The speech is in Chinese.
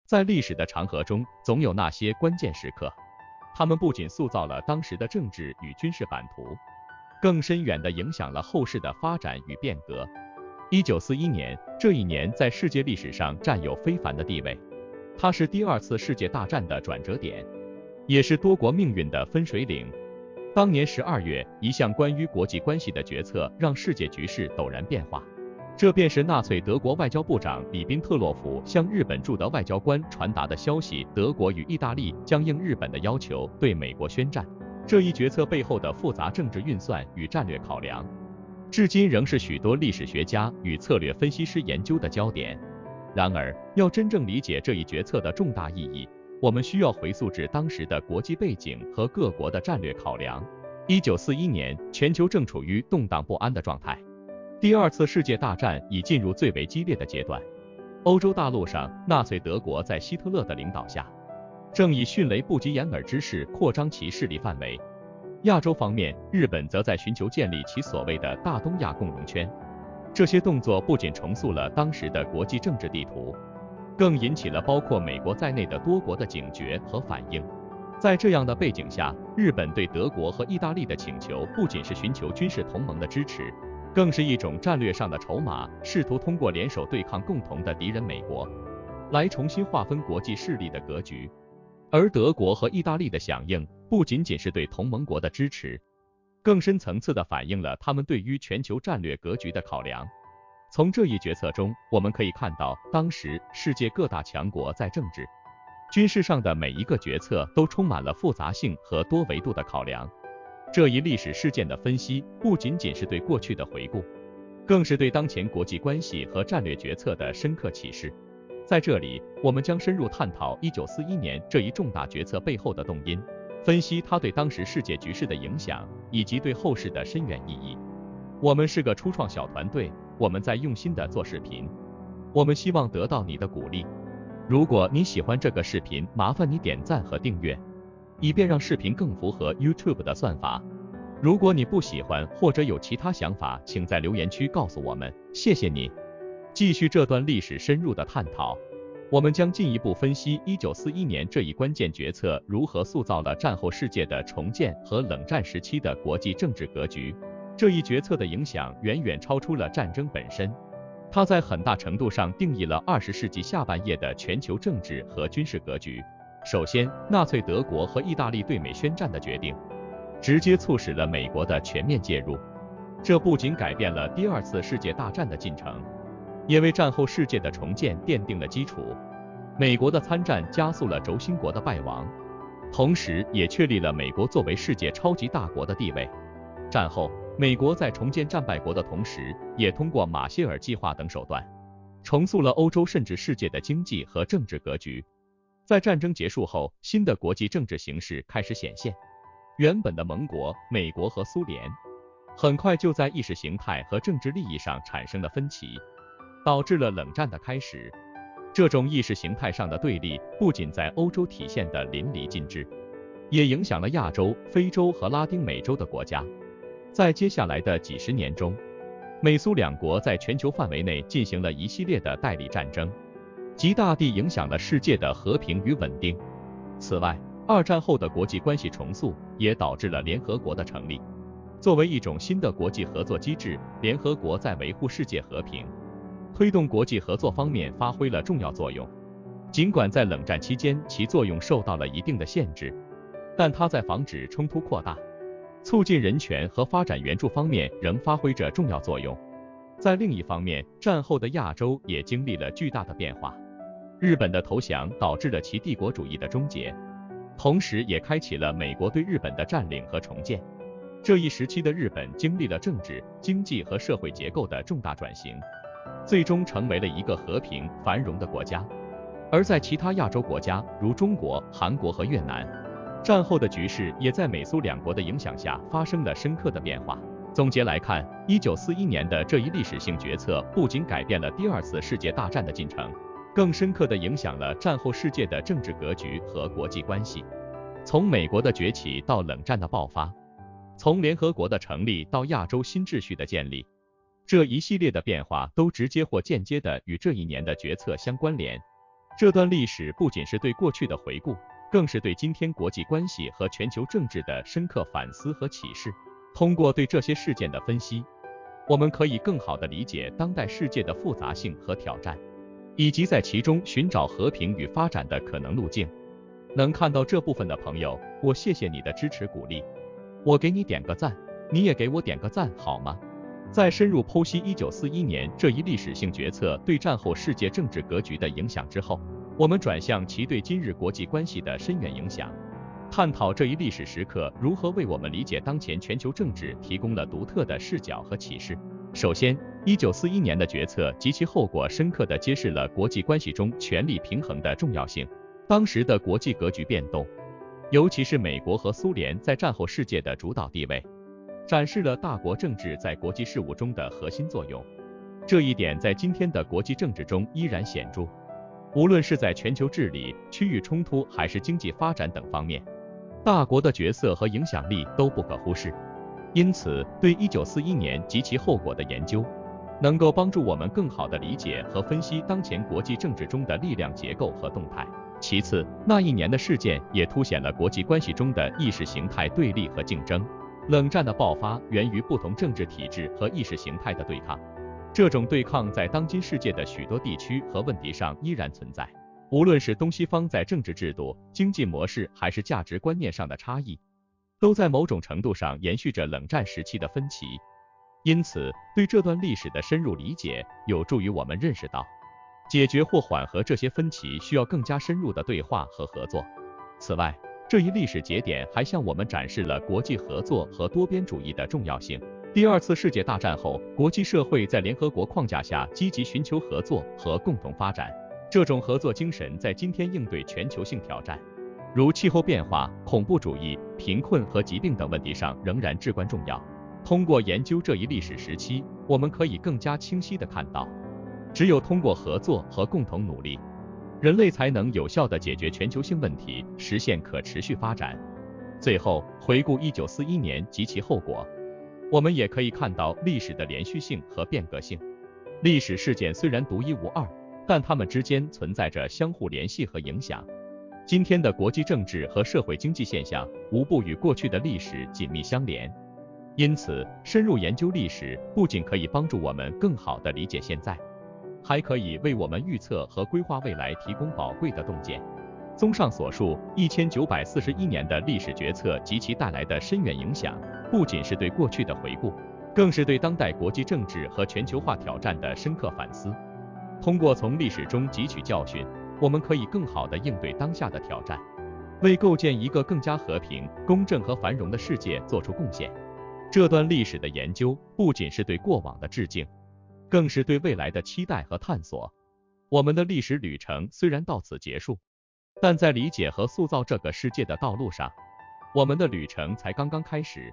在历史的长河中，总有那些关键时刻，他们不仅塑造了当时的政治与军事版图，更深远地影响了后世的发展与变革。1941年，这一年在世界历史上占有非凡的地位，它是第二次世界大战的转折点，也是多国命运的分水岭。当年12月，一项关于国际关系的决策让世界局势陡然变化，这便是纳粹德国外交部长里宾特洛甫向日本驻德外交官传达的消息：德国与意大利将应日本的要求对美国宣战。这一决策背后的复杂政治运算与战略考量，至今仍是许多历史学家与策略分析师研究的焦点。然而，要真正理解这一决策的重大意义，我们需要回溯至当时的国际背景和各国的战略考量。1941年，全球正处于动荡不安的状态，第二次世界大战已进入最为激烈的阶段。欧洲大陆上，纳粹德国在希特勒的领导下，正以迅雷不及掩耳之势扩张其势力范围。亚洲方面，日本则在寻求建立其所谓的大东亚共荣圈。这些动作不仅重塑了当时的国际政治地图，更引起了包括美国在内的多国的警觉和反应。在这样的背景下，日本对德国和意大利的请求不仅是寻求军事同盟的支持，更是一种战略上的筹码，试图通过联手对抗共同的敌人美国，来重新划分国际势力的格局。而德国和意大利的响应，不仅仅是对同盟国的支持，更深层次地反映了他们对于全球战略格局的考量。从这一决策中，我们可以看到，当时世界各大强国在政治、军事上的每一个决策都充满了复杂性和多维度的考量。这一历史事件的分析，不仅仅是对过去的回顾，更是对当前国际关系和战略决策的深刻启示。在这里，我们将深入探讨1941年这一重大决策背后的动因，分析它对当时世界局势的影响，以及对后世的深远意义。我们是个初创小团队，我们在用心地做视频，我们希望得到你的鼓励。如果你喜欢这个视频，麻烦你点赞和订阅，以便让视频更符合 YouTube 的算法。如果你不喜欢或者有其他想法，请在留言区告诉我们，谢谢你。继续这段历史深入的探讨，我们将进一步分析1941年这一关键决策如何塑造了战后世界的重建和冷战时期的国际政治格局。这一决策的影响远远超出了战争本身，它在很大程度上定义了20世纪下半叶的全球政治和军事格局。首先，纳粹德国和意大利对美宣战的决定，直接促使了美国的全面介入。这不仅改变了第二次世界大战的进程，也为战后世界的重建奠定了基础。美国的参战加速了轴心国的败亡，同时也确立了美国作为世界超级大国的地位。战后，美国在重建战败国的同时，也通过马歇尔计划等手段，重塑了欧洲甚至世界的经济和政治格局。在战争结束后，新的国际政治形势开始显现。原本的盟国美国和苏联，很快就在意识形态和政治利益上产生了分歧，导致了冷战的开始。这种意识形态上的对立不仅在欧洲体现得淋漓尽致，也影响了亚洲、非洲和拉丁美洲的国家。在接下来的几十年中，美苏两国在全球范围内进行了一系列的代理战争，极大地影响了世界的和平与稳定。此外，二战后的国际关系重塑也导致了联合国的成立。作为一种新的国际合作机制，联合国在维护世界和平、推动国际合作方面发挥了重要作用。尽管在冷战期间其作用受到了一定的限制，但它在防止冲突扩大、促进人权和发展援助方面仍发挥着重要作用。在另一方面，战后的亚洲也经历了巨大的变化。日本的投降导致了其帝国主义的终结，同时也开启了美国对日本的占领和重建。这一时期的日本经历了政治、经济和社会结构的重大转型，最终成为了一个和平繁荣的国家。而在其他亚洲国家，如中国、韩国和越南，战后的局势也在美苏两国的影响下发生了深刻的变化。总结来看，1941年的这一历史性决策不仅改变了第二次世界大战的进程，更深刻地影响了战后世界的政治格局和国际关系。从美国的崛起到冷战的爆发，从联合国的成立到亚洲新秩序的建立，这一系列的变化都直接或间接地与这一年的决策相关联。这段历史不仅是对过去的回顾，更是对今天国际关系和全球政治的深刻反思和启示。通过对这些事件的分析，我们可以更好地理解当代世界的复杂性和挑战，以及在其中寻找和平与发展的可能路径。能看到这部分的朋友，我谢谢你的支持鼓励，我给你点个赞，你也给我点个赞好吗？在深入剖析1941年这一历史性决策对战后世界政治格局的影响之后，我们转向其对今日国际关系的深远影响，探讨这一历史时刻如何为我们理解当前全球政治提供了独特的视角和启示。首先，1941年的决策及其后果深刻地揭示了国际关系中权力平衡的重要性。当时的国际格局变动，尤其是美国和苏联在战后世界的主导地位，展示了大国政治在国际事务中的核心作用。这一点在今天的国际政治中依然显著，无论是在全球治理、区域冲突还是经济发展等方面，大国的角色和影响力都不可忽视。因此，对1941年及其后果的研究，能够帮助我们更好地理解和分析当前国际政治中的力量结构和动态。其次，那一年的事件也凸显了国际关系中的意识形态对立和竞争。冷战的爆发源于不同政治体制和意识形态的对抗，这种对抗在当今世界的许多地区和问题上依然存在。无论是东西方在政治制度、经济模式还是价值观念上的差异，都在某种程度上延续着冷战时期的分歧。因此，对这段历史的深入理解，有助于我们认识到，解决或缓和这些分歧需要更加深入的对话和合作。此外，这一历史节点还向我们展示了国际合作和多边主义的重要性。第二次世界大战后，国际社会在联合国框架下积极寻求合作和共同发展。这种合作精神在今天应对全球性挑战，如气候变化、恐怖主义、贫困和疾病等问题上仍然至关重要。通过研究这一历史时期，我们可以更加清晰地看到，只有通过合作和共同努力，人类才能有效地解决全球性问题，实现可持续发展。最后，回顾1941年及其后果，我们也可以看到历史的连续性和变革性。历史事件虽然独一无二，但它们之间存在着相互联系和影响。今天的国际政治和社会经济现象无不与过去的历史紧密相连。因此，深入研究历史不仅可以帮助我们更好地理解现在，还可以为我们预测和规划未来提供宝贵的洞见。综上所述，1941年的历史决策及其带来的深远影响，不仅是对过去的回顾，更是对当代国际政治和全球化挑战的深刻反思。通过从历史中汲取教训，我们可以更好地应对当下的挑战，为构建一个更加和平、公正和繁荣的世界做出贡献。这段历史的研究不仅是对过往的致敬，更是对未来的期待和探索。我们的历史旅程虽然到此结束，但在理解和塑造这个世界的道路上，我们的旅程才刚刚开始。